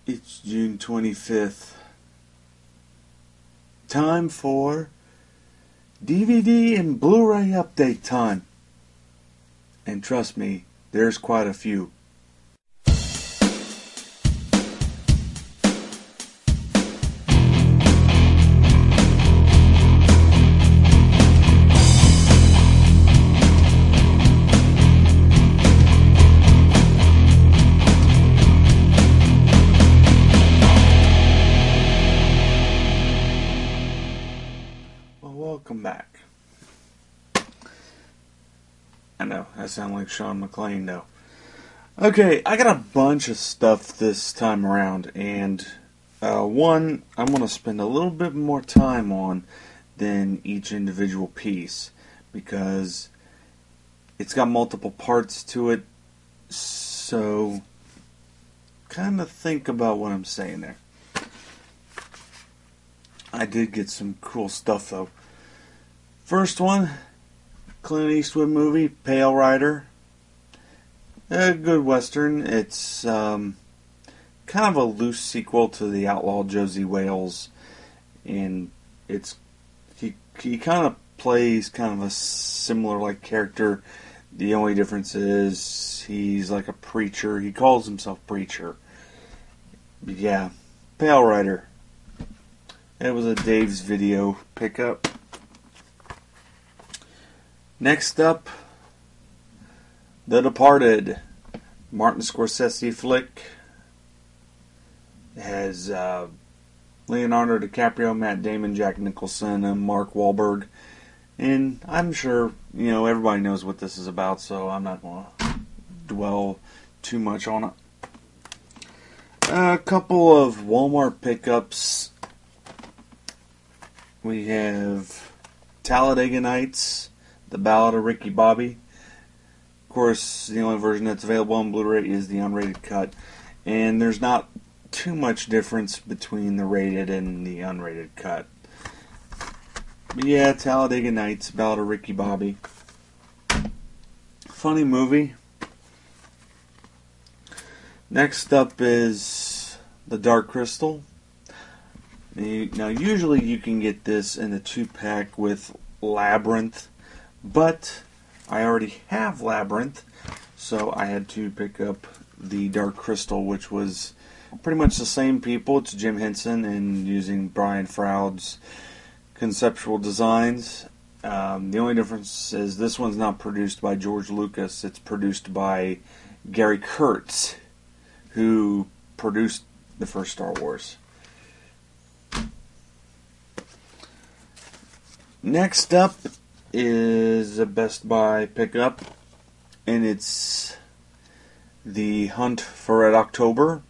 It's June 25th. Time for DVD and Blu-ray update time. And trust me, there's quite a few. Welcome back. I know, I sound like Sean McClane though. Okay, I got a bunch of stuff this time around, and one I'm going to spend a little bit more time on than each individual piece, because it's got multiple parts to it, so kind of think about what I'm saying there. I did get some cool stuff though. First one, Clint Eastwood movie, Pale Rider. A good western. It's kind of a loose sequel to The Outlaw Josie Wales, and he kind of plays kind of a similar like character. The only difference is he's like a preacher. He calls himself preacher. But yeah, Pale Rider. It was a Dave's Video pickup. Next up, The Departed, Martin Scorsese flick. It has Leonardo DiCaprio, Matt Damon, Jack Nicholson, and Mark Wahlberg. And I'm sure, everybody knows what this is about, so I'm not going to dwell too much on it. A couple of Walmart pickups. We have Talladega Nights, The Ballad of Ricky Bobby. Of course, the only version that's available on Blu-ray is the unrated cut. And there's not too much difference between the rated and the unrated cut. But yeah, Talladega Nights, Ballad of Ricky Bobby. Funny movie. Next up is The Dark Crystal. Now, usually you can get this in a 2-pack with Labyrinth, but I already have Labyrinth, so I had to pick up the Dark Crystal, which was pretty much the same people. It's Jim Henson and using Brian Froud's conceptual designs. The only difference is this one's not produced by George Lucas. It's produced by Gary Kurtz, who produced the first Star Wars. Next up is a Best Buy pickup, and it's The Hunt for Red October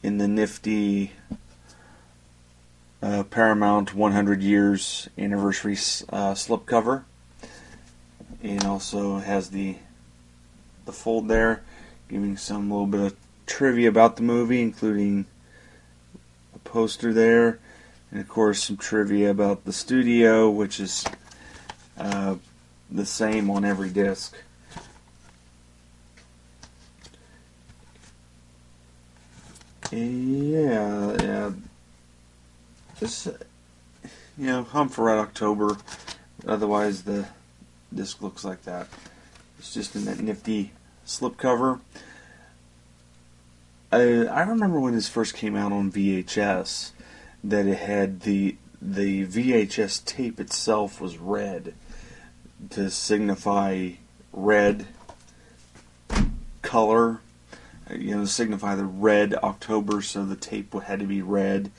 in the nifty Paramount 100 Years Anniversary slipcover. And also has the fold there, giving some little bit of trivia about the movie, including a poster there. And of course some trivia about the studio, which is the same on every disc. Yeah. This, Hunt for Red October. Otherwise, the disc looks like that. It's just in that nifty slipcover. I remember when this first came out on VHS, that it had the VHS tape itself was red to signify red color, signify the red October, so the tape had to be red.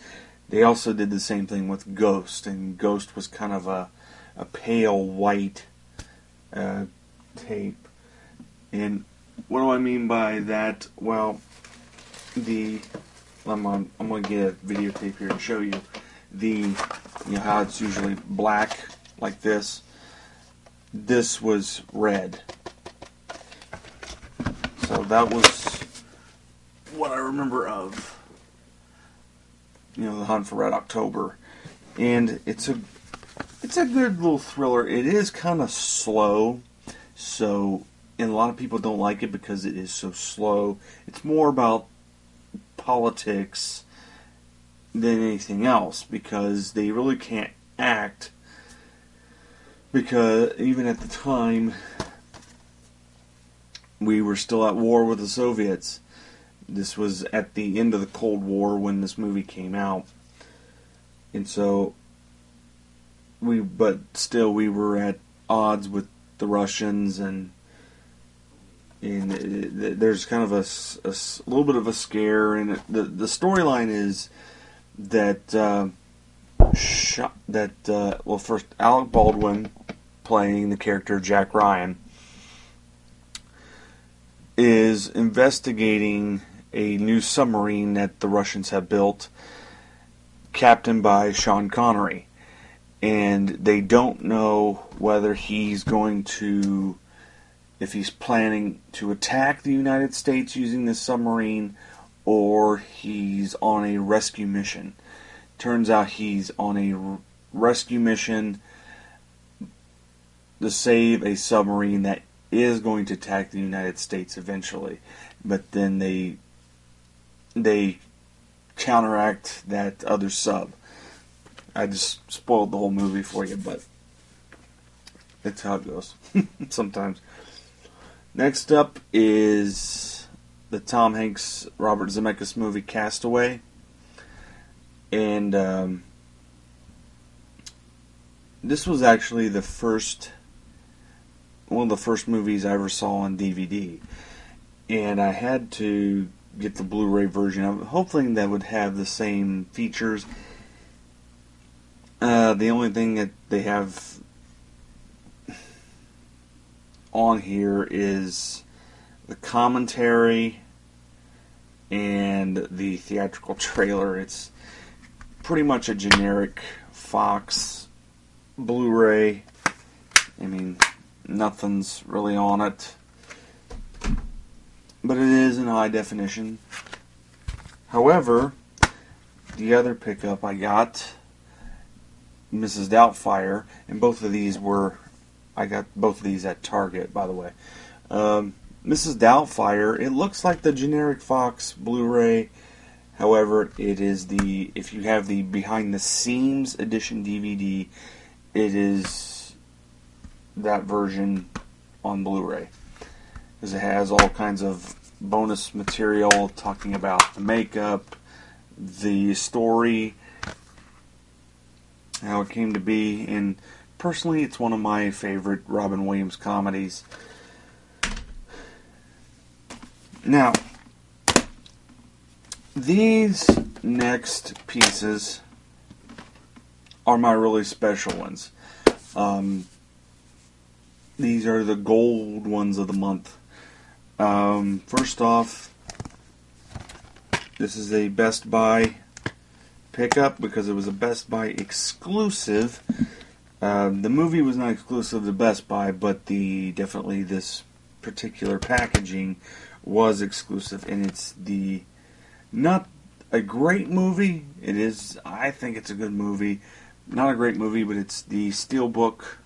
They also did the same thing with Ghost, and Ghost was kind of a pale white tape. And what do I mean by that? Well, I'm going to get a videotape here and show you how it's usually black like this. This was red. So that was what I remember of The Hunt for Red October. And it's a good little thriller. It is kind of slow, and a lot of people don't like it because it is so slow. It's more about politics than anything else, because they really can't act, because even at the time we were still at war with the Soviets. This was at the end of the Cold War when this movie came out. And so but still we were at odds with the Russians, and there's kind of a little bit of a scare, and the storyline is that first Alec Baldwin, playing the character Jack Ryan, is investigating a new submarine that the Russians have built, captained by Sean Connery. And they don't know whether he's going to, if he's planning to attack the United States using this submarine, or he's on a rescue mission. Turns out he's on a rescue mission to save a submarine that is going to attack the United States eventually. But then they counteract that other sub. I just spoiled the whole movie for you, but that's how it goes sometimes. Next up is the Tom Hanks, Robert Zemeckis movie Castaway. And this was actually one of the first movies I ever saw on DVD. And I had to get the Blu-ray version of it, hoping that would have the same features. The only thing that they have on here is the commentary and the theatrical trailer. It's pretty much a generic Fox Blu-ray. I mean, nothing's really on it, but it is in high definition. However, the other pickup I got, Mrs. Doubtfire, and both of these I got both of these at Target, by the way. Mrs. Doubtfire, it looks like the generic Fox Blu-ray. However, it is if you have the Behind the Scenes edition DVD, it is that version on Blu-ray. Because it has all kinds of bonus material talking about the makeup, the story, how it came to be, and personally it's one of my favorite Robin Williams comedies. Now, these next pieces are my really special ones. These are the gold ones of the month. First off, this is a Best Buy pickup because it was a Best Buy exclusive. The movie was not exclusive to Best Buy, but definitely this particular packaging was exclusive, and it's not a great movie. It is, I think it's a good movie. Not a great movie, but it's the Steelbook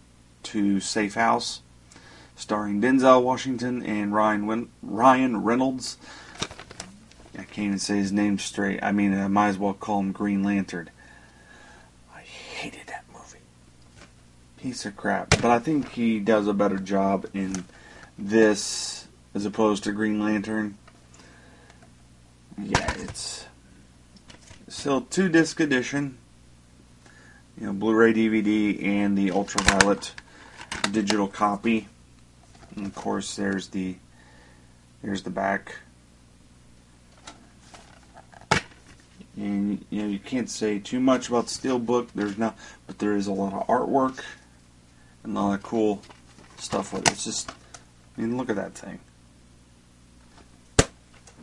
to Safe House, starring Denzel Washington and Ryan Reynolds. I can't even say his name straight. I mean, I might as well call him Green Lantern. I hated that movie. Piece of crap. But I think he does a better job in this as opposed to Green Lantern. Yeah, it's still 2-disc edition. Blu-ray DVD and the ultraviolet digital copy. And of course, here's the back. And you can't say too much about the Steelbook. But there is a lot of artwork and a lot of cool stuff with it. It's just, look at that thing.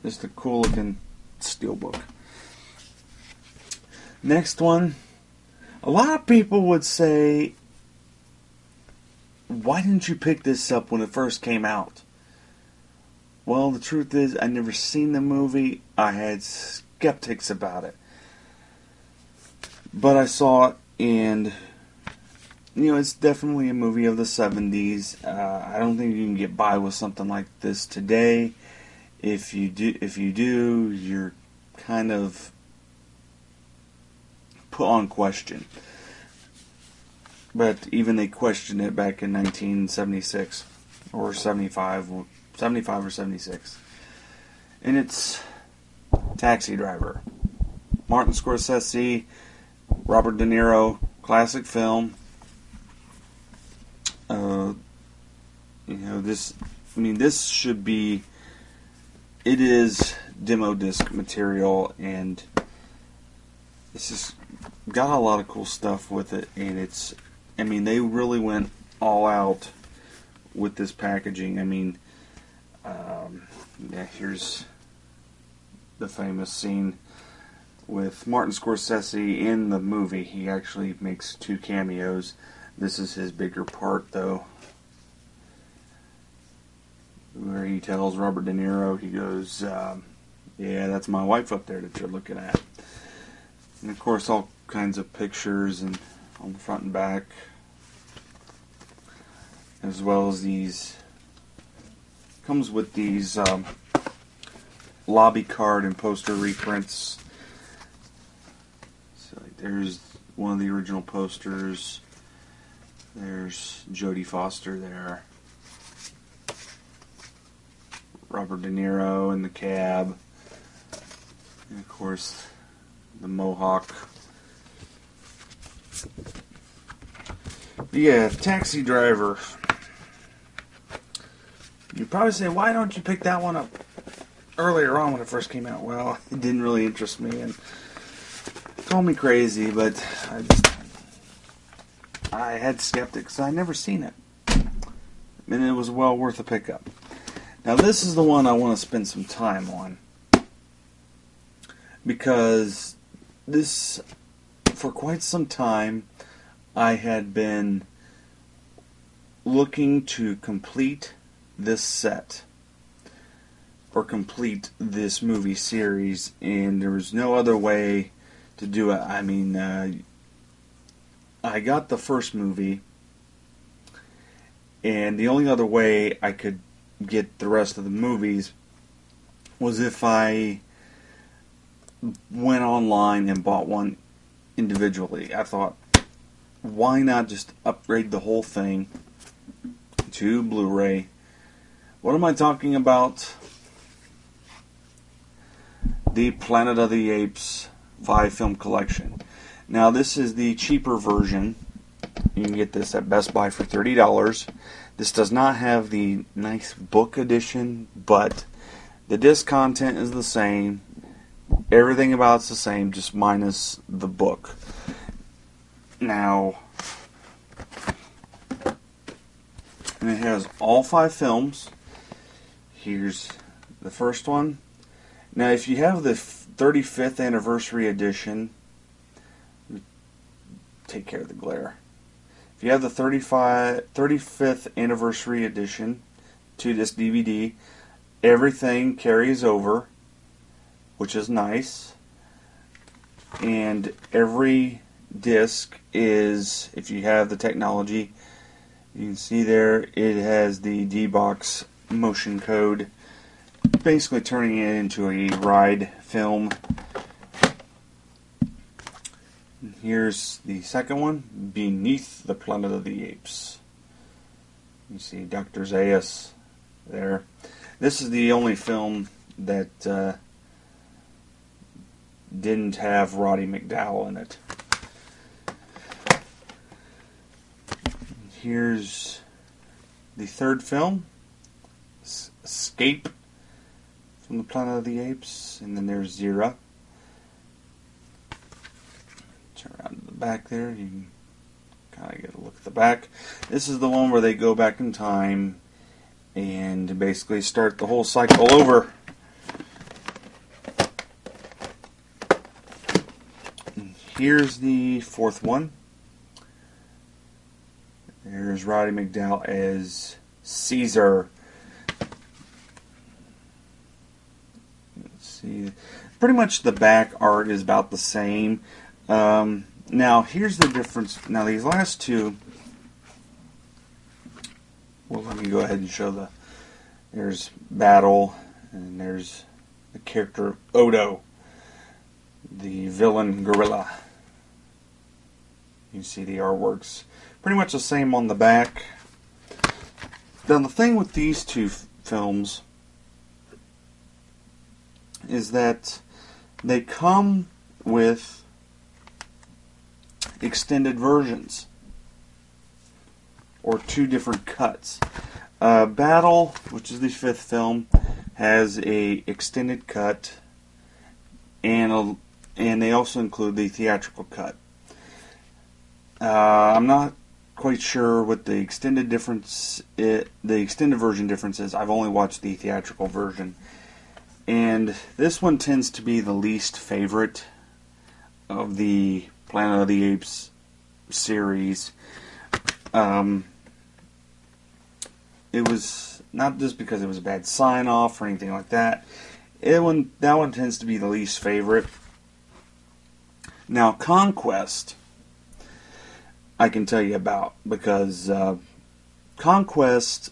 Just a cool looking Steelbook. Next one. A lot of people would say, why didn't you pick this up when it first came out? Well, the truth is, I'd never seen the movie. I had skeptics about it. But I saw it, and it's definitely a movie of the 70s. I don't think you can get by with something like this today. If you do, you're kind of put on question. But even they questioned it back in 1976 or 75 or 76. And it's Taxi Driver. Martin Scorsese, Robert De Niro, classic film. This should be. It is demo disc material, and it's just got a lot of cool stuff with it. And they really went all out with this packaging. Here's the famous scene with Martin Scorsese in the movie. He actually makes 2 cameos. This is his bigger part, though, where he tells Robert De Niro, he goes, yeah, that's my wife up there that you're looking at. And of course, all kinds of pictures and on the front and back, as well as these, comes with these lobby card and poster reprints. So there's one of the original posters. There's Jodie Foster there. Robert De Niro in the cab. And of course, the Mohawk. But yeah, Taxi Driver. You'd probably say, why don't you pick that one up earlier on when it first came out? Well, it didn't really interest me and call me crazy, but I had skeptics. I'd never seen it. And it was well worth a pickup. Now this is the one I want to spend some time on, because this, for quite some time, I had been looking to complete this set, or complete this movie series, and there was no other way to do it. I got the first movie, and the only other way I could get the rest of the movies was if I went online and bought one individually. I thought, why not just upgrade the whole thing to Blu-ray? What am I talking about? The Planet of the Apes 5-film collection. Now this is the cheaper version. You can get this at Best Buy for $30. This does not have the nice book edition, but the disc content is the same. Everything about it's the same, just minus the book. Now, and it has all 5 films. Here's the first one. Now, if you have the 35th anniversary edition, take care of the glare. If you have the 35th anniversary edition to this DVD, everything carries over, which is nice. And every disc is, if you have the technology, you can see there it has the D-Box motion code, basically turning it into a ride film. Here's the second one, Beneath the Planet of the Apes. You see Dr. Zaius there. This is the only film that didn't have Roddy McDowall in it. Here's the third film, Escape from the Planet of the Apes, and then there's Zira. Turn around to the back there, you can kind of get a look at the back. This is the one where they go back in time and basically start the whole cycle over. And here's the fourth one. There's Roddy McDowall as Caesar. Let's see. Pretty much the back art is about the same. Now, here's the difference. Now, these last two, well, let me go ahead and show there's Battle, and there's the character Odo. the villain gorilla. You see the artwork's pretty much the same on the back. Now the thing with these two films is that they come with extended versions, or two different cuts. Battle, which is the fifth film, has a extended cut, and they also include the theatrical cut. I'm not quite sure what the extended version difference is. I've only watched the theatrical version, and this one tends to be the least favorite of the Planet of the Apes series. It was not just because it was a bad sign-off or anything like that. That one tends to be the least favorite. Now, Conquest, I can tell you about, because Conquest,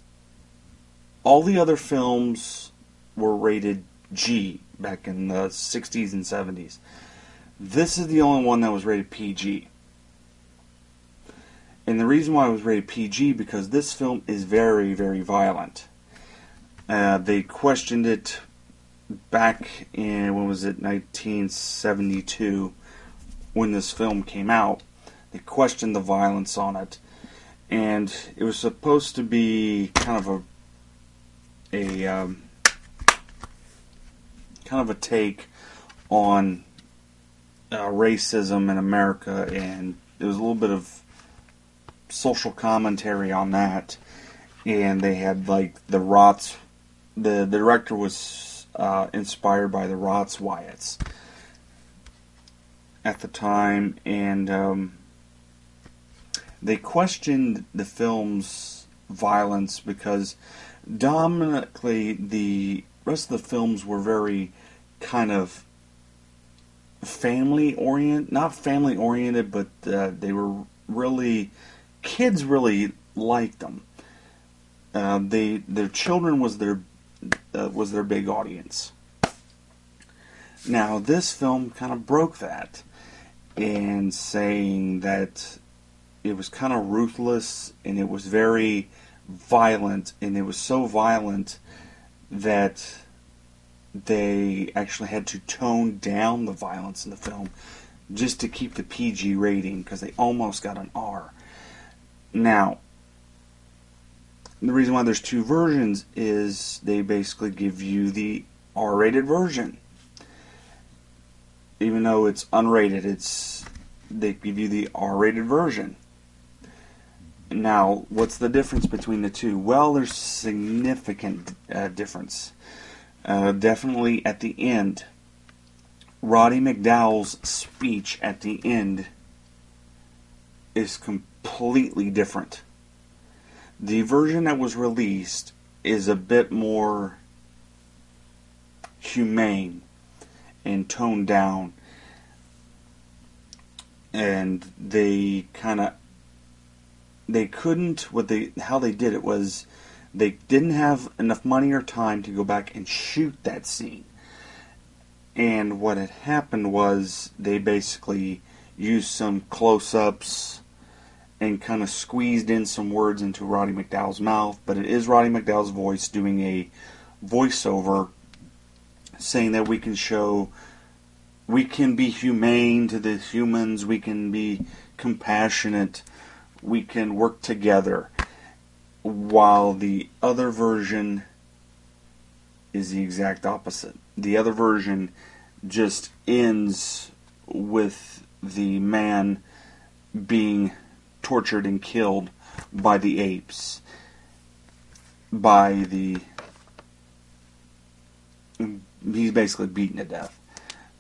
all the other films were rated G back in the 60s and 70s. This is the only one that was rated PG. And the reason why it was rated PG, because this film is very, very violent. They questioned it back in, 1972, when this film came out. They questioned the violence on it. And it was supposed to be kind of a take on racism in America, and there was a little bit of social commentary on that. And they had like the Rots. The director was inspired by the Rots riots at the time, and they questioned the film's violence because dominantly the rest of the films were very kind of family-oriented. Not family-oriented, but they were really... Kids really liked them. Their children was their big audience. Now, this film kind of broke that, and saying that it was kind of ruthless, and it was very violent, and it was so violent that they actually had to tone down the violence in the film just to keep the PG rating, because they almost got an R. Now, the reason why there's two versions is they basically give you the R-rated version. Even though it's unrated, they give you the R-rated version. Now, what's the difference between the two? Well, there's significant difference. Definitely at the end. Roddy McDowall's speech at the end is completely different. The version that was released is a bit more humane and toned down, and how they did it was they didn't have enough money or time to go back and shoot that scene. And what had happened was they basically used some close-ups and kind of squeezed in some words into Roddy McDowall's mouth, but it is Roddy McDowall's voice doing a voiceover saying that we can be humane to the humans, we can be compassionate, we can work together, while the other version is the exact opposite. The other version just ends with the man being tortured and killed by the apes. He's basically beaten to death.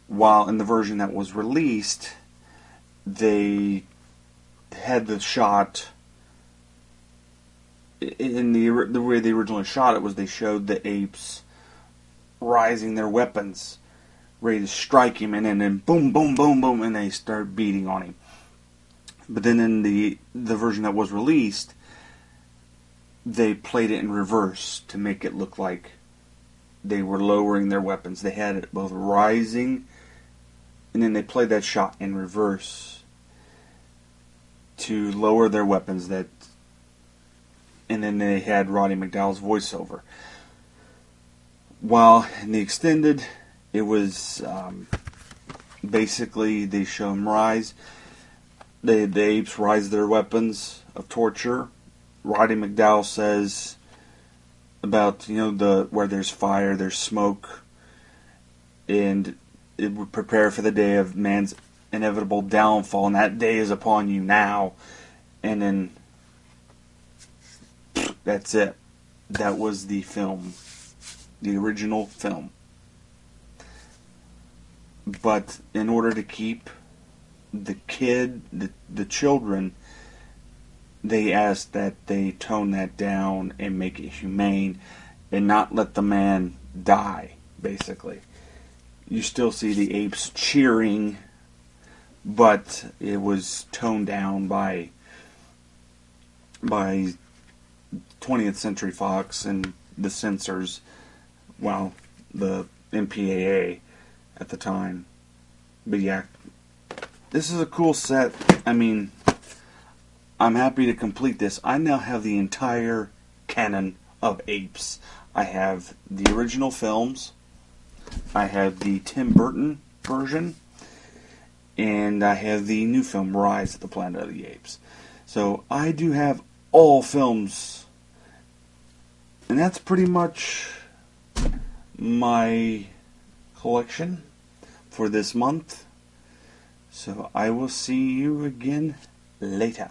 While in the version that was released, they had the shot... In the way they originally shot it was they showed the apes raising their weapons, ready to strike him, and then boom, boom, boom, boom, and they start beating on him. But then in the version that was released, they played it in reverse to make it look like they were lowering their weapons. They had it both rising and then they played that shot in reverse to lower their weapons. And then they had Roddy McDowall's voiceover. While in the extended, it was basically they show them rise. The apes rise their weapons of torture. Roddy McDowall says about where there's fire, there's smoke, and it would prepare for the day of man's inevitable downfall, and that day is upon you now. And then that's it. That was the film, the original film. But in order to keep the children, they asked that they tone that down and make it humane and not let the man die, basically. You still see the apes cheering, but it was toned down by 20th Century Fox and the censors, well, the MPAA at the time. But yeah, this is a cool set. I mean, I'm happy to complete this. I now have the entire canon of apes. I have the original films, I have the Tim Burton version, and I have the new film, Rise of the Planet of the Apes. So I do have all films, and that's pretty much my collection for this month. So I will see you again later.